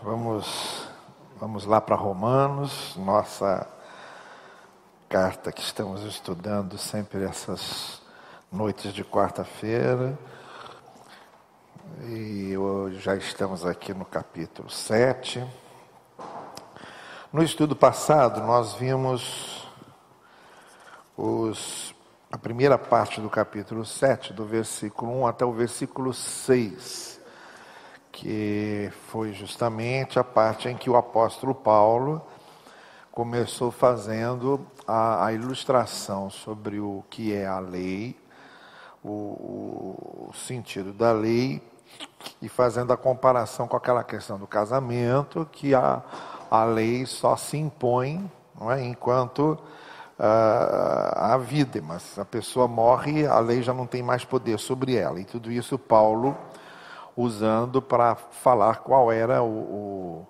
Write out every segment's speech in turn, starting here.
Vamos lá para Romanos, nossa carta que estamos estudando sempre essas noites de quarta-feira. E hoje já estamos aqui no capítulo 7. No estudo passado, nós vimos a primeira parte do capítulo 7, do versículo 1 até o versículo 6. Que foi justamente a parte em que o apóstolo Paulo começou fazendo a ilustração sobre o que é a lei, o sentido da lei, e fazendo a comparação com aquela questão do casamento, que a lei só se impõe, não é, enquanto a vida, mas se a pessoa morre, a lei já não tem mais poder sobre ela. E tudo isso Paulo usando para falar qual era o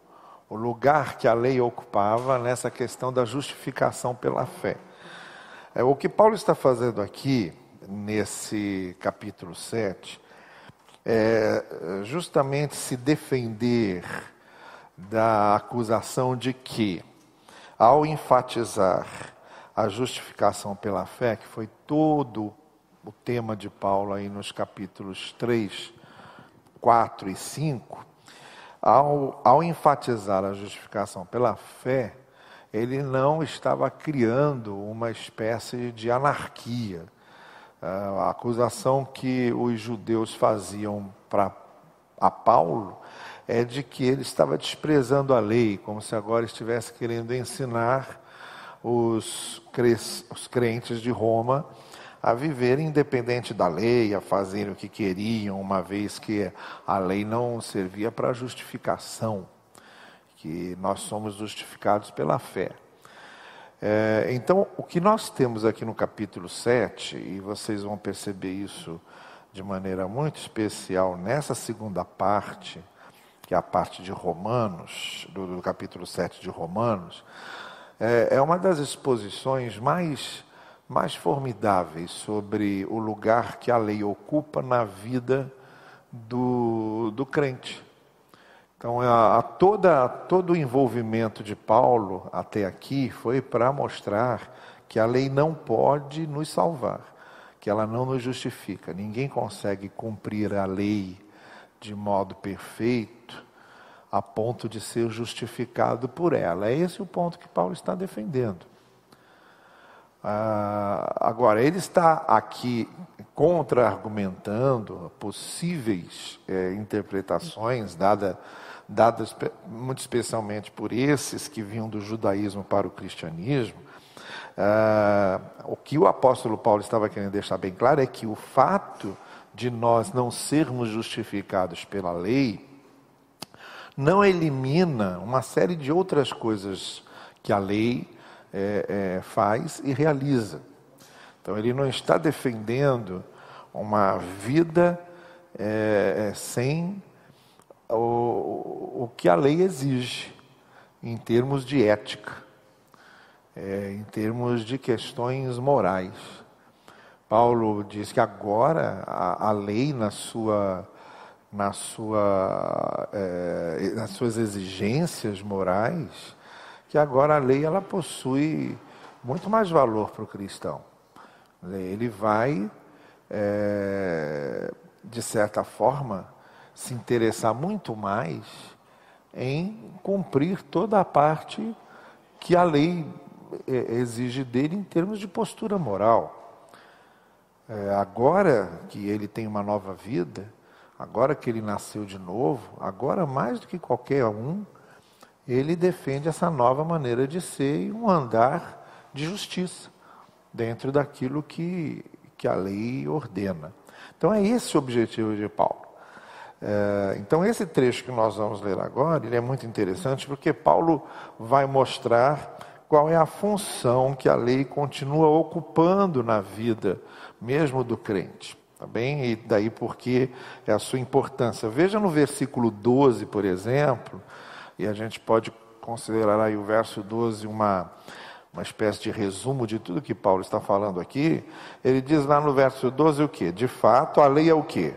lugar que a lei ocupava nessa questão da justificação pela fé. O que Paulo está fazendo aqui, nesse capítulo 7, é justamente se defender da acusação de que, ao enfatizar a justificação pela fé, que foi todo o tema de Paulo aí nos capítulos 3, 4 e 5, ao enfatizar a justificação pela fé, ele não estava criando uma espécie de anarquia. A acusação que os judeus faziam a Paulo é de que ele estava desprezando a lei, como se agora estivesse querendo ensinar os crentes de Roma a viver independente da lei, a fazerem o que queriam, uma vez que a lei não servia para justificação, que nós somos justificados pela fé. Então, o que nós temos aqui no capítulo 7, e vocês vão perceber isso de maneira muito especial nessa segunda parte, que é a parte de Romanos, do capítulo 7 de Romanos, é uma das exposições mais formidáveis sobre o lugar que a lei ocupa na vida do crente. Então, todo o envolvimento de Paulo até aqui foi para mostrar que a lei não pode nos salvar, que ela não nos justifica. Ninguém consegue cumprir a lei de modo perfeito a ponto de ser justificado por ela. É esse o ponto que Paulo está defendendo. Agora, ele está aqui contra-argumentando possíveis interpretações dadas muito especialmente por esses que vinham do judaísmo para o cristianismo. O que o apóstolo Paulo estava querendo deixar bem claro é que o fato de nós não sermos justificados pela lei não elimina uma série de outras coisas que a lei faz e realiza. Então, ele não está defendendo uma vida sem o que a lei exige, em termos de ética, em termos de questões morais. Paulo diz que agora a lei, nas suas exigências morais, que agora a lei ela possui muito mais valor para o cristão. Ele vai, de certa forma, se interessar muito mais em cumprir toda a parte que a lei exige dele em termos de postura moral. Agora que ele tem uma nova vida, agora que ele nasceu de novo, agora mais do que qualquer um, ele defende essa nova maneira de ser e um andar de justiça dentro daquilo que a lei ordena. Então é esse o objetivo de Paulo. Então esse trecho que nós vamos ler agora, ele é muito interessante porque Paulo vai mostrar qual é a função que a lei continua ocupando na vida mesmo do crente. Tá bem? E daí porque é a sua importância. Veja no versículo 12, por exemplo, e a gente pode considerar aí o verso 12 uma espécie de resumo de tudo que Paulo está falando aqui. Ele diz lá no verso 12 o quê? De fato, a lei é o quê?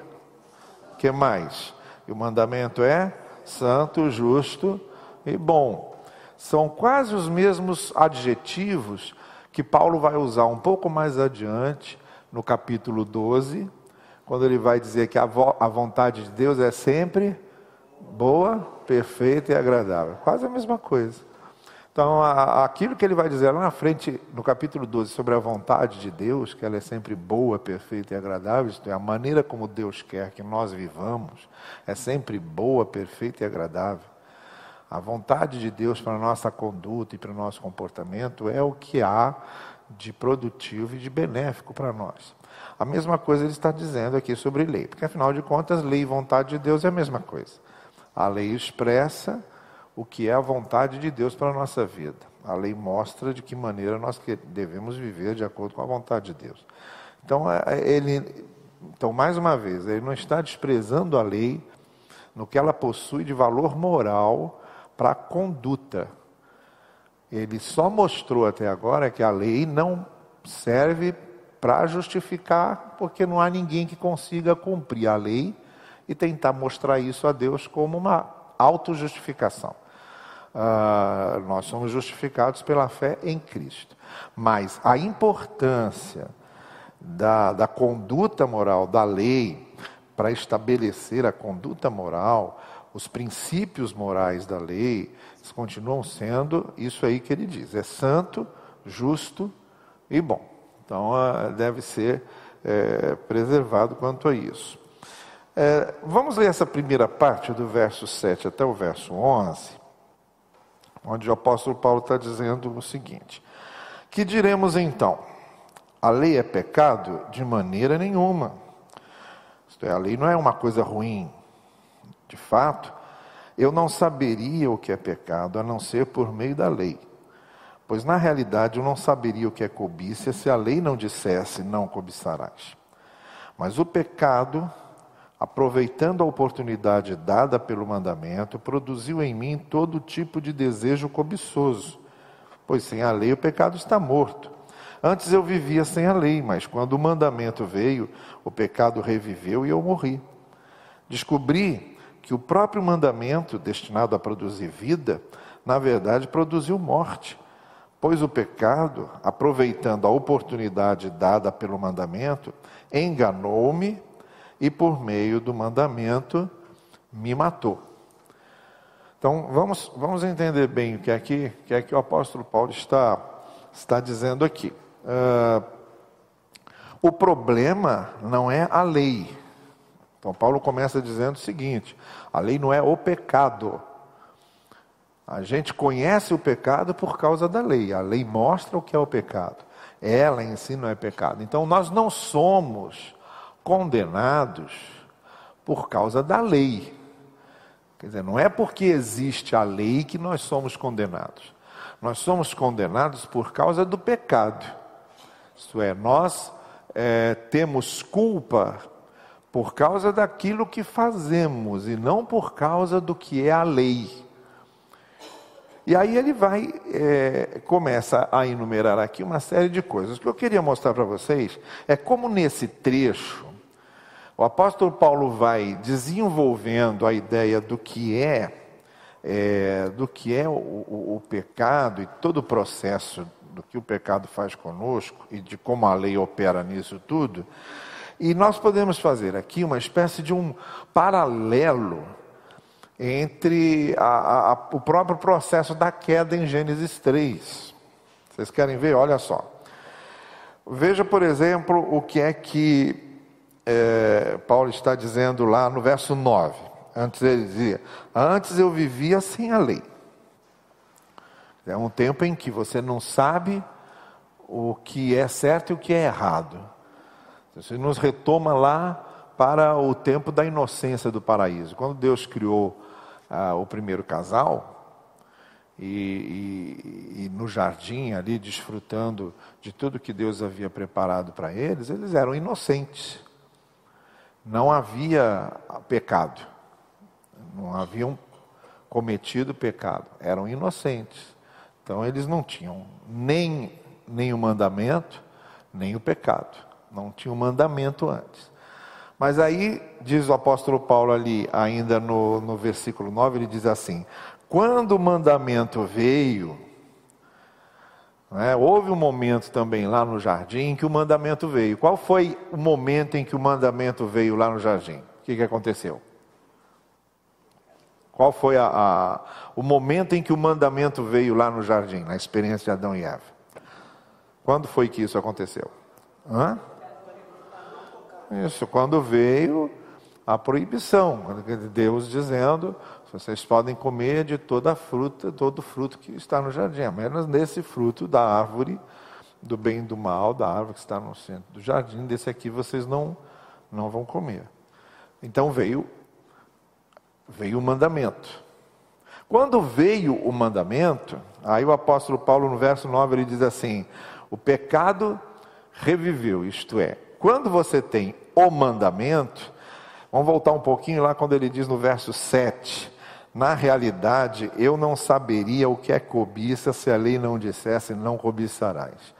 O que mais? E o mandamento é santo, justo e bom. São quase os mesmos adjetivos que Paulo vai usar um pouco mais adiante, no capítulo 12, quando ele vai dizer que a vontade de Deus é sempre boa, perfeita e agradável. Quase a mesma coisa. Então, aquilo que ele vai dizer lá na frente, no capítulo 12, sobre a vontade de Deus, que ela é sempre boa, perfeita e agradável, isto é, a maneira como Deus quer que nós vivamos, é sempre boa, perfeita e agradável. A vontade de Deus para a nossa conduta e para o nosso comportamento é o que há de produtivo e de benéfico para nós. A mesma coisa ele está dizendo aqui sobre lei, porque afinal de contas, lei e vontade de Deus é a mesma coisa. A lei expressa o que é a vontade de Deus para a nossa vida. A lei mostra de que maneira nós devemos viver de acordo com a vontade de Deus. Então, mais uma vez, ele não está desprezando a lei no que ela possui de valor moral para a conduta. Ele só mostrou até agora que a lei não serve para justificar, porque não há ninguém que consiga cumprir a lei e tentar mostrar isso a Deus como uma autojustificação. Nós somos justificados pela fé em Cristo. Mas a importância da conduta moral, da lei, para estabelecer a conduta moral, os princípios morais da lei, eles continuam sendo isso aí que ele diz, é santo, justo e bom. Então, deve ser preservado quanto a isso. Vamos ler essa primeira parte do verso 7 até o verso 11, onde o apóstolo Paulo está dizendo o seguinte: que diremos então? A lei é pecado? De maneira nenhuma. Isto é, a lei não é uma coisa ruim. De fato, eu não saberia o que é pecado, a não ser por meio da lei. Pois, na realidade, eu não saberia o que é cobiça se a lei não dissesse, não cobiçarás. Mas o pecado, aproveitando a oportunidade dada pelo mandamento, produziu em mim todo tipo de desejo cobiçoso. Pois sem a lei o pecado está morto. Antes eu vivia sem a lei, mas quando o mandamento veio, o pecado reviveu e eu morri. Descobri que o próprio mandamento, destinado a produzir vida, na verdade produziu morte. Pois o pecado, aproveitando a oportunidade dada pelo mandamento, enganou-me e por meio do mandamento me matou. Então vamos entender bem o que é que o apóstolo Paulo está dizendo aqui. O problema não é a lei. Então Paulo começa dizendo o seguinte: a lei não é o pecado. A gente conhece o pecado por causa da lei. A lei mostra o que é o pecado. Ela em si não é pecado. Então nós não somos condenados por causa da lei. Quer dizer, não é porque existe a lei que nós somos condenados. Nós somos condenados por causa do pecado. Isto é, nós temos culpa por causa daquilo que fazemos e não por causa do que é a lei. E aí ele começa a enumerar aqui uma série de coisas. O que eu queria mostrar para vocês é como nesse trecho, o apóstolo Paulo vai desenvolvendo a ideia do que é o pecado e todo o processo do que o pecado faz conosco e de como a lei opera nisso tudo. E nós podemos fazer aqui uma espécie de um paralelo entre o próprio processo da queda em Gênesis 3. Vocês querem ver? Olha só. Veja, por exemplo, o que é que Paulo está dizendo lá no verso 9. Antes ele dizia: antes eu vivia sem a lei. É um tempo em que você não sabe o que é certo e o que é errado. Você nos retoma lá para o tempo da inocência do paraíso. Quando Deus criou o primeiro casal, e no jardim ali, desfrutando de tudo que Deus havia preparado para eles, eles eram inocentes. Não havia pecado. Não haviam cometido pecado. Eram inocentes. Então eles não tinham nem o mandamento, nem o pecado. Não tinha o mandamento antes. Mas aí, diz o apóstolo Paulo ali, ainda no versículo 9, ele diz assim: quando o mandamento veio, houve um momento também lá no jardim que o mandamento veio. Qual foi o momento em que o mandamento veio lá no jardim? O que aconteceu? Qual foi o momento em que o mandamento veio lá no jardim, na experiência de Adão e Eva? Quando foi que isso aconteceu? Isso, quando veio a proibição, Deus dizendo: vocês podem comer de toda a fruta, todo fruto que está no jardim, menos nesse fruto da árvore do bem e do mal, da árvore que está no centro do jardim, desse aqui vocês não vão comer. Então veio o mandamento. Quando veio o mandamento, aí o apóstolo Paulo no verso 9 ele diz assim: o pecado reviveu, isto é, quando você tem o mandamento, vamos voltar um pouquinho lá quando ele diz no verso 7, na realidade eu não saberia o que é cobiça se a lei não dissesse não cobiçarás.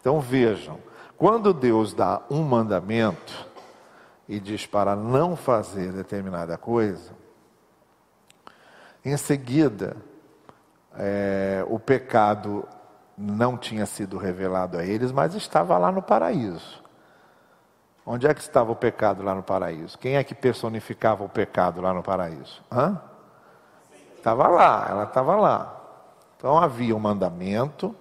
Então vejam, quando Deus dá um mandamento e diz para não fazer determinada coisa, em seguida, o pecado não tinha sido revelado a eles, mas estava lá no paraíso. Onde é que estava o pecado lá no paraíso? Quem é que personificava o pecado lá no paraíso? Estava lá, ela estava lá. Então havia um mandamento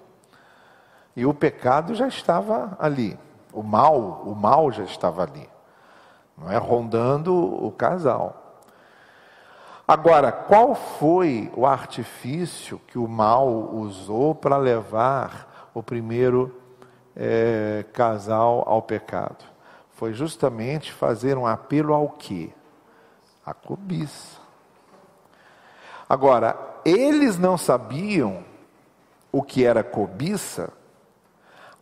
e o pecado já estava ali. O mal já estava ali, não é? Rondando o casal. Agora, qual foi o artifício que o mal usou para levar o primeiro casal ao pecado? Foi justamente fazer um apelo ao quê? A cobiça. Agora, eles não sabiam o que era cobiça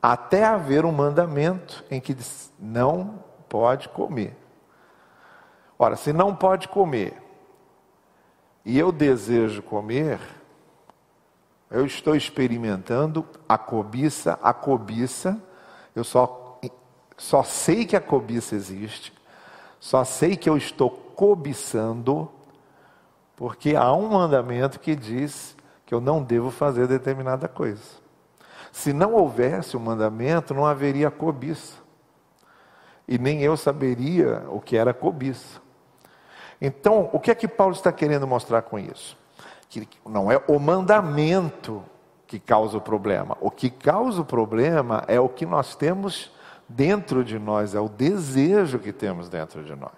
até haver um mandamento em que diz, não pode comer. Ora, se não pode comer, e eu desejo comer, eu estou experimentando a cobiça, eu só sei que a cobiça existe, só sei que eu estou cobiçando, porque há um mandamento que diz que eu não devo fazer determinada coisa. Se não houvesse um mandamento, não haveria cobiça, e nem eu saberia o que era cobiça. Então, o que é que Paulo está querendo mostrar com isso? Que não é o mandamento que causa o problema. O que causa o problema é o que nós temos dentro de nós, é o desejo que temos dentro de nós.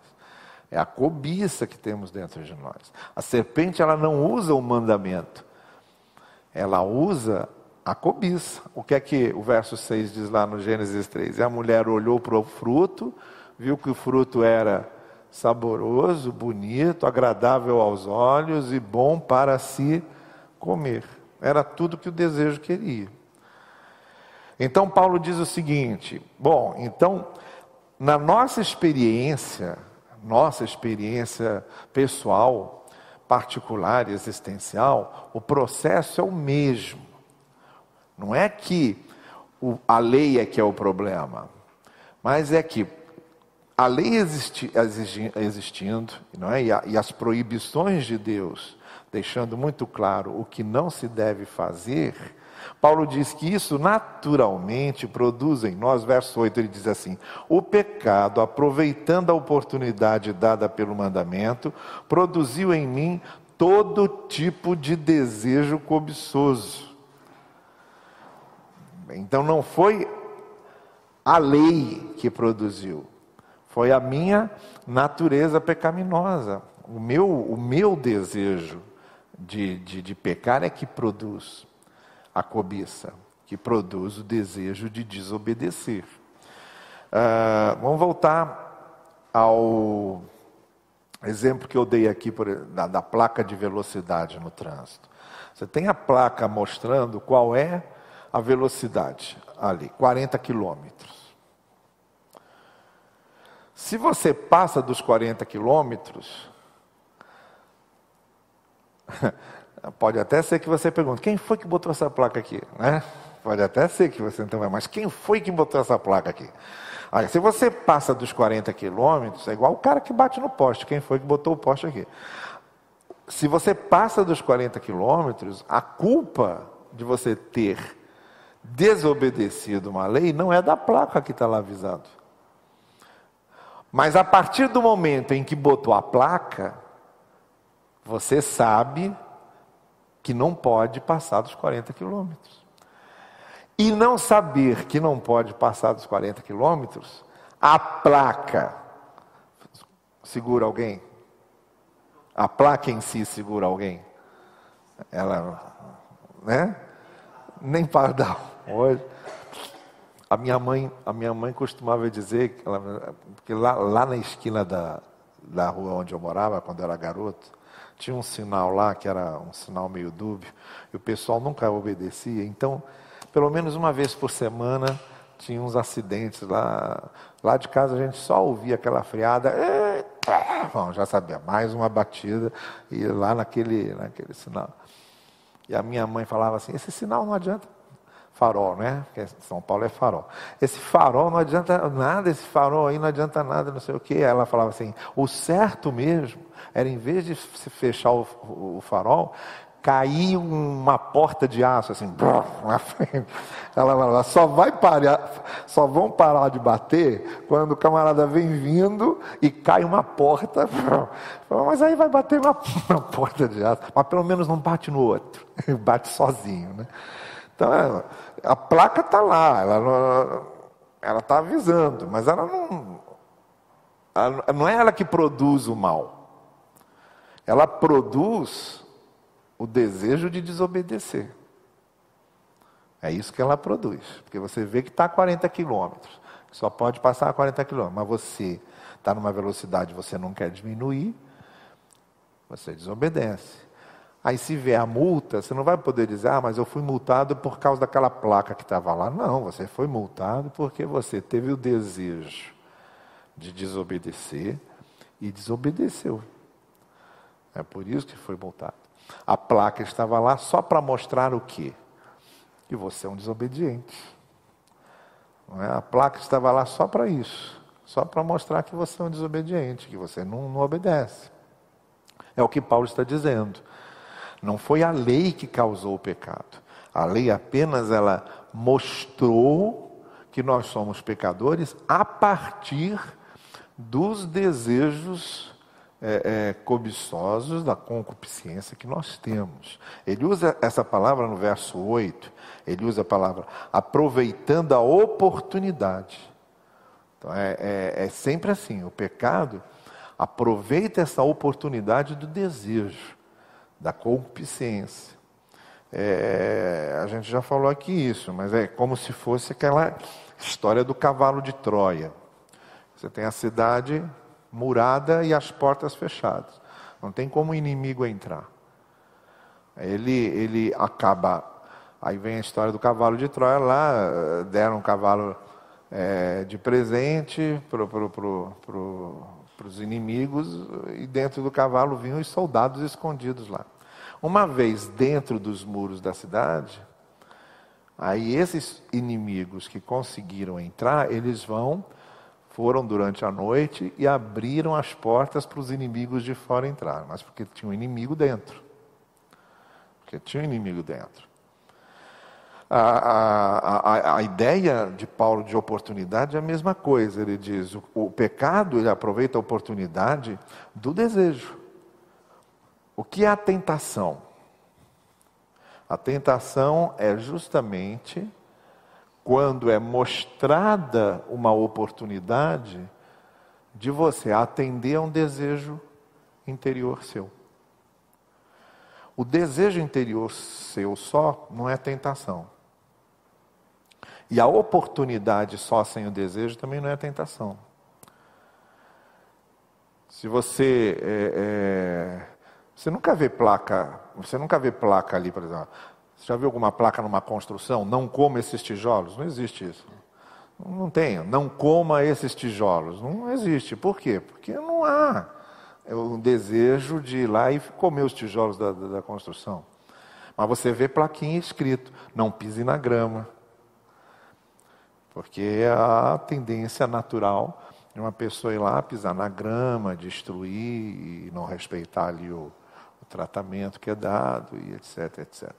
É a cobiça que temos dentro de nós. A serpente, ela não usa o mandamento. Ela usa a cobiça. O que é que o verso 6 diz lá no Gênesis 3? E a mulher olhou para o fruto, viu que o fruto era saboroso, bonito, agradável aos olhos e bom para se comer. Era tudo que o desejo queria. Então Paulo diz o seguinte: bom, então na nossa experiência pessoal, particular e existencial, o processo é o mesmo. Não é que a lei é que é o problema, mas é que a lei existindo, não é? E as proibições de Deus, deixando muito claro o que não se deve fazer, Paulo diz que isso naturalmente produz em nós, verso 8, ele diz assim: o pecado, aproveitando a oportunidade dada pelo mandamento, produziu em mim todo tipo de desejo cobiçoso. Então não foi a lei que produziu, foi a minha natureza pecaminosa. O meu desejo de pecar é que produz a cobiça, que produz o desejo de desobedecer. Vamos voltar ao exemplo que eu dei aqui da placa de velocidade no trânsito. Você tem a placa mostrando qual é a velocidade ali, 40 quilômetros. Se você passa dos 40 quilômetros, Pode até ser que você pergunte, quem foi que botou essa placa aqui? Né? Pode até ser que você não vai, mas quem foi que botou essa placa aqui? Olha, se você passa dos 40 quilômetros, é igual o cara que bate no poste, quem foi que botou o poste aqui? Se você passa dos 40 quilômetros, a culpa de você ter desobedecido uma lei não é da placa que está lá avisado. Mas a partir do momento em que botou a placa, você sabe que não pode passar dos 40 quilômetros. E não saber que não pode passar dos 40 quilômetros, a placa segura alguém? A placa em si segura alguém? Ela, né? Nem pardal. Hoje, a minha mãe costumava dizer que lá na esquina da rua onde eu morava, quando eu era garoto, tinha um sinal lá que era um sinal meio dúbio, e o pessoal nunca obedecia. Então, pelo menos uma vez por semana, tinha uns acidentes lá. Lá de casa a gente só ouvia aquela freada. Bom, já sabia, mais uma batida, e lá naquele sinal. E a minha mãe falava assim, esse sinal não adianta. Farol, né? Porque São Paulo é farol. Esse farol não adianta nada, esse farol aí não adianta nada, não sei o quê. Ela falava assim, o certo mesmo era, em vez de se fechar o farol, cair uma porta de aço, assim, na frente. Ela falava, só vão parar de bater quando o camarada vem vindo e cai uma porta. Mas aí vai bater uma porta de aço. Mas pelo menos não bate no outro, bate sozinho, né? Então, a placa está lá, ela está avisando, mas ela não é ela que produz o mal. Ela produz o desejo de desobedecer. É isso que ela produz. Porque você vê que está a 40 quilômetros, só pode passar a 40 quilômetros, mas você está numa velocidade que você não quer diminuir, você desobedece. Aí se vier a multa, você não vai poder dizer, mas eu fui multado por causa daquela placa que estava lá. Não, você foi multado porque você teve o desejo de desobedecer e desobedeceu. É por isso que foi multado. A placa estava lá só para mostrar o quê? Que você é um desobediente. Não é? A placa estava lá só para isso. Só para mostrar que você é um desobediente, que você não obedece. É o que Paulo está dizendo. Não foi a lei que causou o pecado. A lei apenas ela mostrou que nós somos pecadores a partir dos desejos cobiçosos, da concupiscência que nós temos. Ele usa essa palavra no verso 8, ele usa a palavra aproveitando a oportunidade. Então é sempre assim, o pecado aproveita essa oportunidade do desejo, da concupiscência. A gente já falou aqui isso, mas é como se fosse aquela história do cavalo de Troia. Você tem a cidade murada e as portas fechadas. Não tem como o inimigo entrar. Ele acaba... Aí vem a história do cavalo de Troia lá, deram um cavalo de presente para os inimigos, e dentro do cavalo vinham os soldados escondidos lá. Uma vez dentro dos muros da cidade, aí esses inimigos que conseguiram entrar, eles foram durante a noite e abriram as portas para os inimigos de fora entrar, mas porque tinha um inimigo dentro. Porque tinha um inimigo dentro. A ideia de Paulo de oportunidade é a mesma coisa. Ele diz, o pecado ele aproveita a oportunidade do desejo. O que é a tentação? A tentação é justamente quando é mostrada uma oportunidade de você atender a um desejo interior seu. O desejo interior seu só não é tentação. E a oportunidade só sem o desejo também não é tentação. Se você nunca vê placa ali, por exemplo. Você já viu alguma placa numa construção? Não coma esses tijolos? Não existe isso. Não tem. Não coma esses tijolos. Não existe. Por quê? Porque não há. o desejo de ir lá e comer os tijolos da construção. Mas você vê plaquinha escrito, não pise na grama. Porque é a tendência natural de uma pessoa ir lá, pisar na grama, destruir e não respeitar ali o tratamento que é dado, e etc, etc.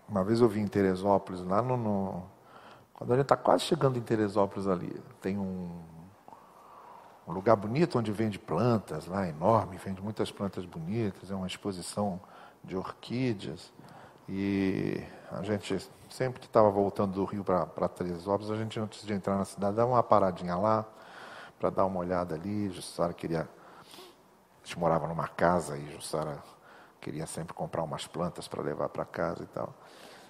Uma vez eu vi em Teresópolis, lá quando a gente está quase chegando em Teresópolis ali, tem um lugar bonito onde vende plantas, lá enorme, vende muitas plantas bonitas, é uma exposição de orquídeas. E a gente, sempre que estava voltando do Rio para Teresópolis, a gente, antes de entrar na cidade, dava uma paradinha lá, para dar uma olhada ali. Jussara queria... A gente morava numa casa e Jussara queria sempre comprar umas plantas para levar para casa e tal.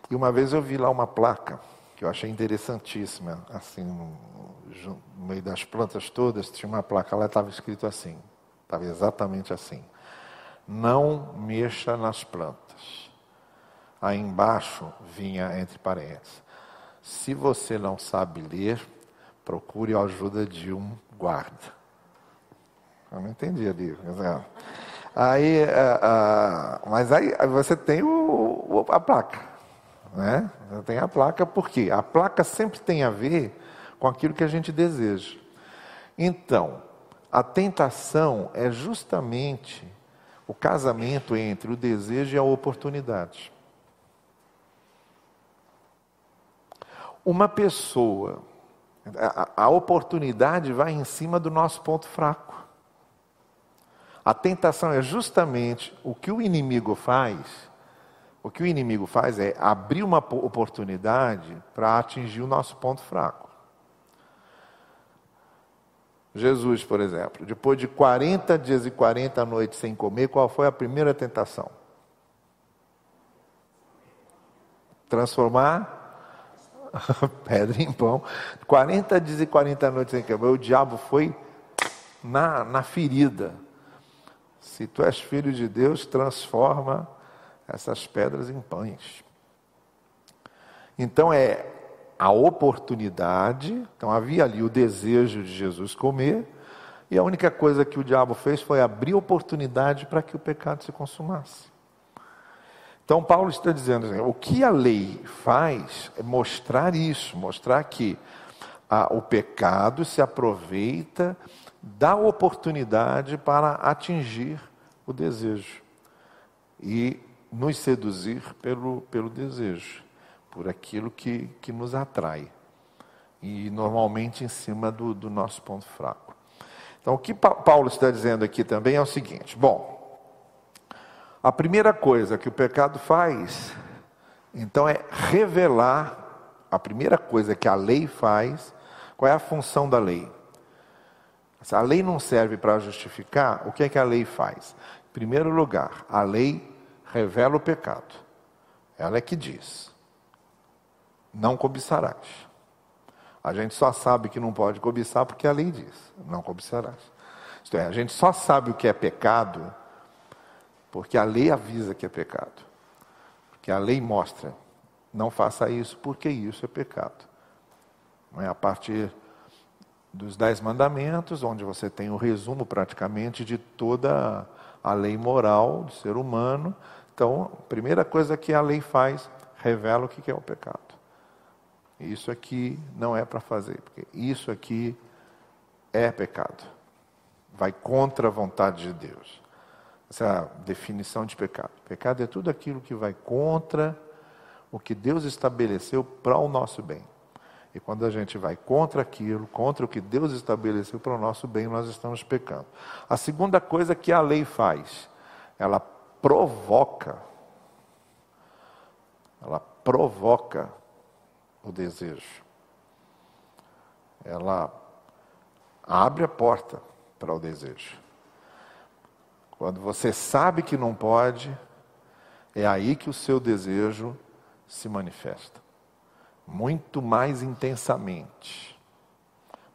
E uma vez eu vi lá uma placa, que eu achei interessantíssima, assim, no meio das plantas todas, tinha uma placa lá, estava escrito assim, estava exatamente assim: não mexa nas plantas. Aí embaixo vinha, entre parênteses, se você não sabe ler, procure a ajuda de um guarda. Eu não entendi ali. Mas aí você tem a placa, né? Você tem a placa, por quê? A placa sempre tem a ver com aquilo que a gente deseja. Então, a tentação é justamente o casamento entre o desejo e a oportunidade. Uma pessoa, a oportunidade vai em cima do nosso ponto fraco. A tentação é justamente o que o inimigo faz. O que o inimigo faz é abrir uma oportunidade para atingir o nosso ponto fraco. Jesus, por exemplo, depois de 40 dias e 40 noites sem comer, qual foi a primeira tentação? Transformar pedra em pão. 40 dias e 40 noites sem comer, o diabo foi na ferida. Se tu és filho de Deus, transforma essas pedras em pães. Então é a oportunidade. Então havia ali o desejo de Jesus comer, e a única coisa que o diabo fez foi abrir oportunidade para que o pecado se consumasse. Então Paulo está dizendo assim, o que a lei faz é mostrar isso, mostrar que o pecado se aproveita da oportunidade para atingir o desejo e nos seduzir pelo desejo, por aquilo que nos atrai, e normalmente em cima do nosso ponto fraco. Então o que Paulo está dizendo aqui também é o seguinte: bom, a primeira coisa que o pecado faz, então, é revelar. A primeira coisa que a lei faz, qual é a função da lei? Se a lei não serve para justificar, o que é que a lei faz? Em primeiro lugar, a lei revela o pecado. Ela é que diz: não cobiçarás. A gente só sabe que não pode cobiçar porque a lei diz: não cobiçarás. Isto é, a gente só sabe o que é pecado porque a lei avisa que é pecado. Porque a lei mostra: não faça isso porque isso é pecado. Não é? A partir dos 10 mandamentos, onde você tem o resumo praticamente de toda a lei moral do ser humano. Então, a primeira coisa que a lei faz, revela o que é o pecado. Isso aqui não é para fazer, porque isso aqui é pecado. Vai contra a vontade de Deus. Essa é a definição de pecado. Pecado é tudo aquilo que vai contra o que Deus estabeleceu para o nosso bem. E quando a gente vai contra aquilo, contra o que Deus estabeleceu para o nosso bem, nós estamos pecando. A segunda coisa que a lei faz, ela provoca o desejo. Ela abre a porta para o desejo. Quando você sabe que não pode, é aí que o seu desejo se manifesta. Muito mais intensamente.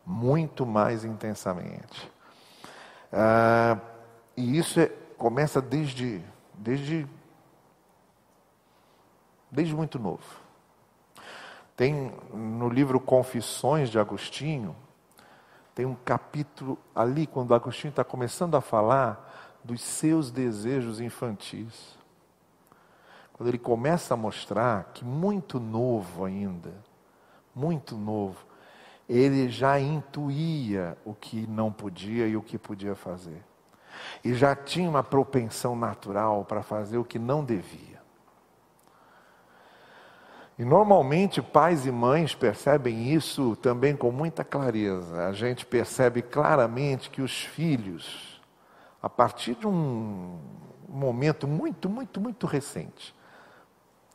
Muito mais intensamente. E isso começa desde muito novo. Tem no livro Confissões de Agostinho, tem um capítulo ali, quando Agostinho está começando a falar dos seus desejos infantis. Quando ele começa a mostrar que muito novo ainda, muito novo, ele já intuía o que não podia e o que podia fazer. E já tinha uma propensão natural para fazer o que não devia. E normalmente pais e mães percebem isso também com muita clareza. A gente percebe claramente que os filhos, a partir de um momento muito recente,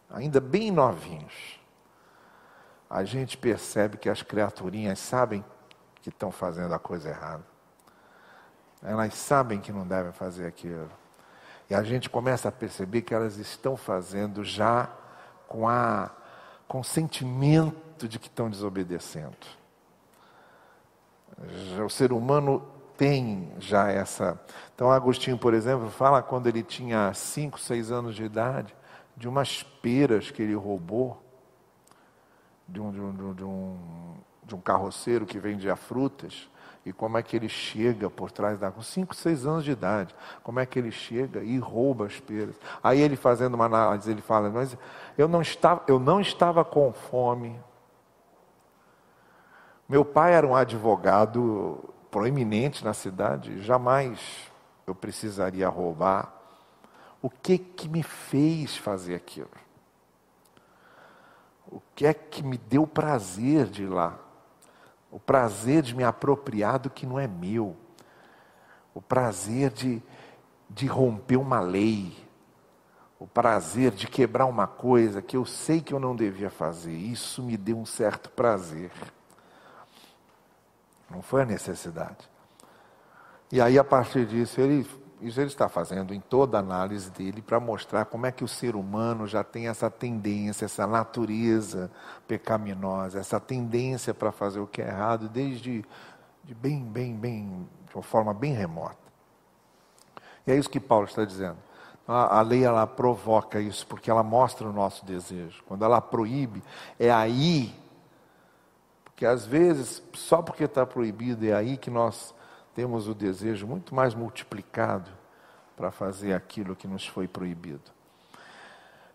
ainda bem novinhos, a gente percebe que as criaturinhas sabem que estão fazendo a coisa errada. Elas sabem que não devem fazer aquilo. E a gente começa a perceber que elas estão fazendo já com o sentimento de que estão desobedecendo. O ser humano tem já essa... Então Agostinho, por exemplo, fala quando ele tinha 5, 6 anos de idade, de umas peras que ele roubou, de um carroceiro que vendia frutas, e como é que ele chega por trás com 5, 6 anos de idade, como é que ele chega e rouba as peras. Aí ele fazendo uma análise, ele fala, mas eu não estava com fome. Meu pai era um advogado proeminente na cidade, jamais eu precisaria roubar. O que me fez fazer aquilo? O que é que me deu prazer de ir lá? O prazer de me apropriar do que não é meu. O prazer de romper uma lei. O prazer de quebrar uma coisa que eu sei que eu não devia fazer. Isso me deu um certo prazer. Não foi a necessidade. E aí, a partir disso, isso ele está fazendo em toda a análise dele para mostrar como é que o ser humano já tem essa tendência, essa natureza pecaminosa, essa tendência para fazer o que é errado desde de uma forma bem remota. E é isso que Paulo está dizendo. A lei, ela provoca isso, porque ela mostra o nosso desejo. Quando ela proíbe, é aí, porque às vezes, só porque está proibido, é aí que nós temos o desejo muito mais multiplicado para fazer aquilo que nos foi proibido.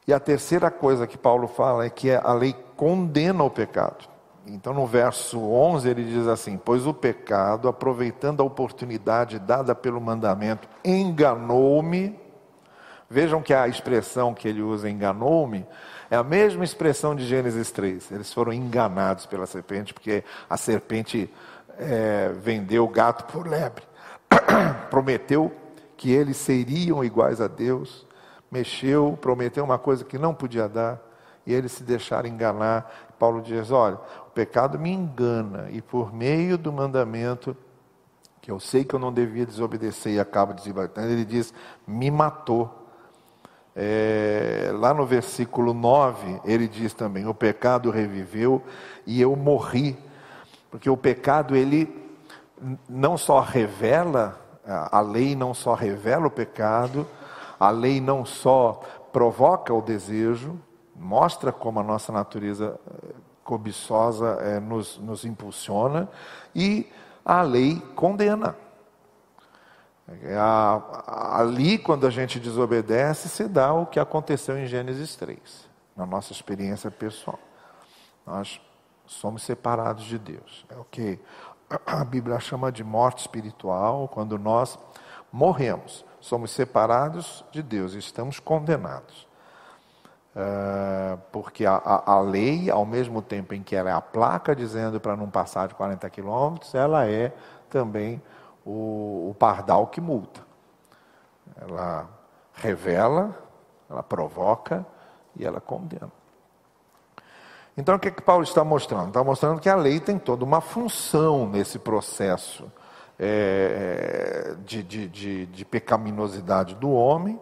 E a terceira coisa que Paulo fala é que a lei condena o pecado. Então no verso 11 ele diz assim, pois o pecado, aproveitando a oportunidade dada pelo mandamento, enganou-me. Vejam que a expressão que ele usa, enganou-me, é a mesma expressão de Gênesis 3. Eles foram enganados pela serpente, porque a serpente vendeu o gato por lebre. Prometeu que eles seriam iguais a Deus, prometeu uma coisa que não podia dar, e eles se deixaram enganar. Paulo diz, olha, o pecado me engana, e por meio do mandamento, que eu sei que eu não devia desobedecer e acabo desobedecendo, ele diz, me matou. Lá no versículo 9, ele diz também, o pecado reviveu e eu morri. Porque o pecado, ele não só revela, a lei não só revela o pecado, a lei não só provoca o desejo, mostra como a nossa natureza cobiçosa nos impulsiona, e a lei condena. Ali, quando a gente desobedece, se dá o que aconteceu em Gênesis 3, na nossa experiência pessoal. Nós somos separados de Deus. É o que a Bíblia chama de morte espiritual, quando nós morremos. Somos separados de Deus, estamos condenados. Porque a lei, ao mesmo tempo em que ela é a placa dizendo para não passar de 40 quilômetros, ela é também o pardal que multa. Ela revela, ela provoca e ela condena. Então o que Paulo está mostrando? Está mostrando que a lei tem toda uma função nesse processo de pecaminosidade do homem.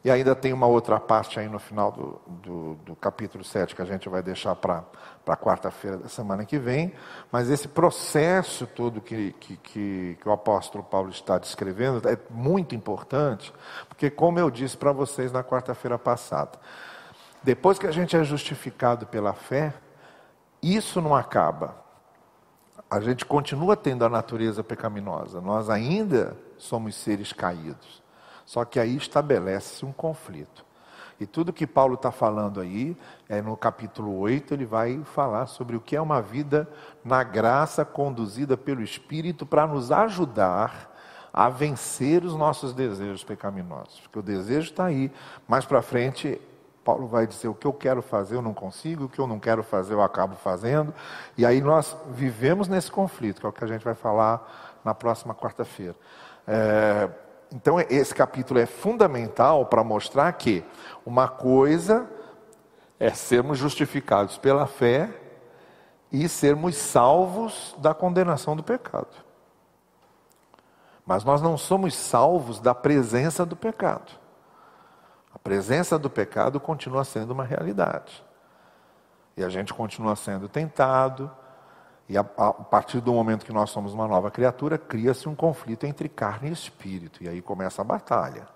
E ainda tem uma outra parte aí no final do capítulo 7 que a gente vai deixar para quarta-feira da semana que vem. Mas esse processo todo que o apóstolo Paulo está descrevendo é muito importante, porque como eu disse para vocês na quarta-feira passada, depois que a gente é justificado pela fé, isso não acaba. a gente continua tendo a natureza pecaminosa, nós ainda somos seres caídos. Só que aí estabelece-se um conflito. E tudo que Paulo está falando aí, no capítulo 8, ele vai falar sobre o que é uma vida na graça conduzida pelo Espírito para nos ajudar a vencer os nossos desejos pecaminosos. Porque o desejo está aí. Mais para frente, Paulo vai dizer o que eu quero fazer eu não consigo, o que eu não quero fazer eu acabo fazendo. E aí nós vivemos nesse conflito, que é o que a gente vai falar na próxima quarta-feira. Então esse capítulo é fundamental para mostrar que uma coisa é sermos justificados pela fé e sermos salvos da condenação do pecado. Mas nós não somos salvos da presença do pecado. A presença do pecado continua sendo uma realidade. E a gente continua sendo tentado. E a partir do momento que nós somos uma nova criatura, cria-se um conflito entre carne e espírito. E aí começa a batalha.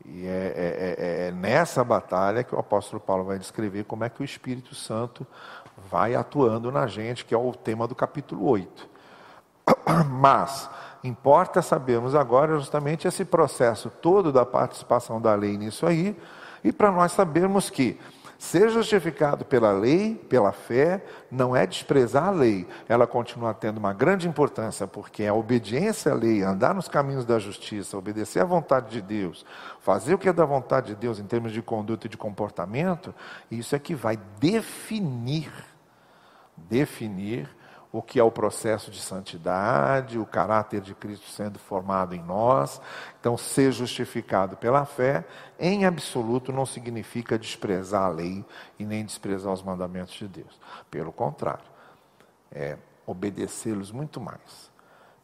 E é nessa batalha que o apóstolo Paulo vai descrever como é que o Espírito Santo vai atuando na gente, que é o tema do capítulo 8. Mas importa sabermos agora justamente esse processo todo da participação da lei nisso aí, e para nós sabermos que ser justificado pela lei, pela fé, não é desprezar a lei. Ela continua tendo uma grande importância, porque a obediência à lei, andar nos caminhos da justiça, obedecer à vontade de Deus, fazer o que é da vontade de Deus em termos de conduta e de comportamento, isso é que vai definir o que é o processo de santidade, o caráter de Cristo sendo formado em nós. Então, ser justificado pela fé, em absoluto, não significa desprezar a lei e nem desprezar os mandamentos de Deus. Pelo contrário, é obedecê-los muito mais,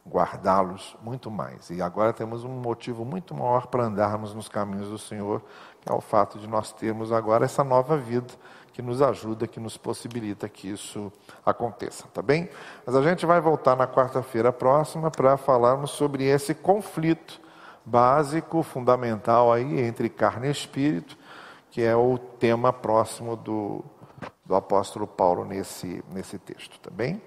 guardá-los muito mais. E agora temos um motivo muito maior para andarmos nos caminhos do Senhor, que é o fato de nós termos agora essa nova vida, que nos ajuda, que nos possibilita que isso aconteça, tá bem? Mas a gente vai voltar na quarta-feira próxima para falarmos sobre esse conflito básico, fundamental aí entre carne e espírito, que é o tema próximo do apóstolo Paulo nesse texto, tá bem?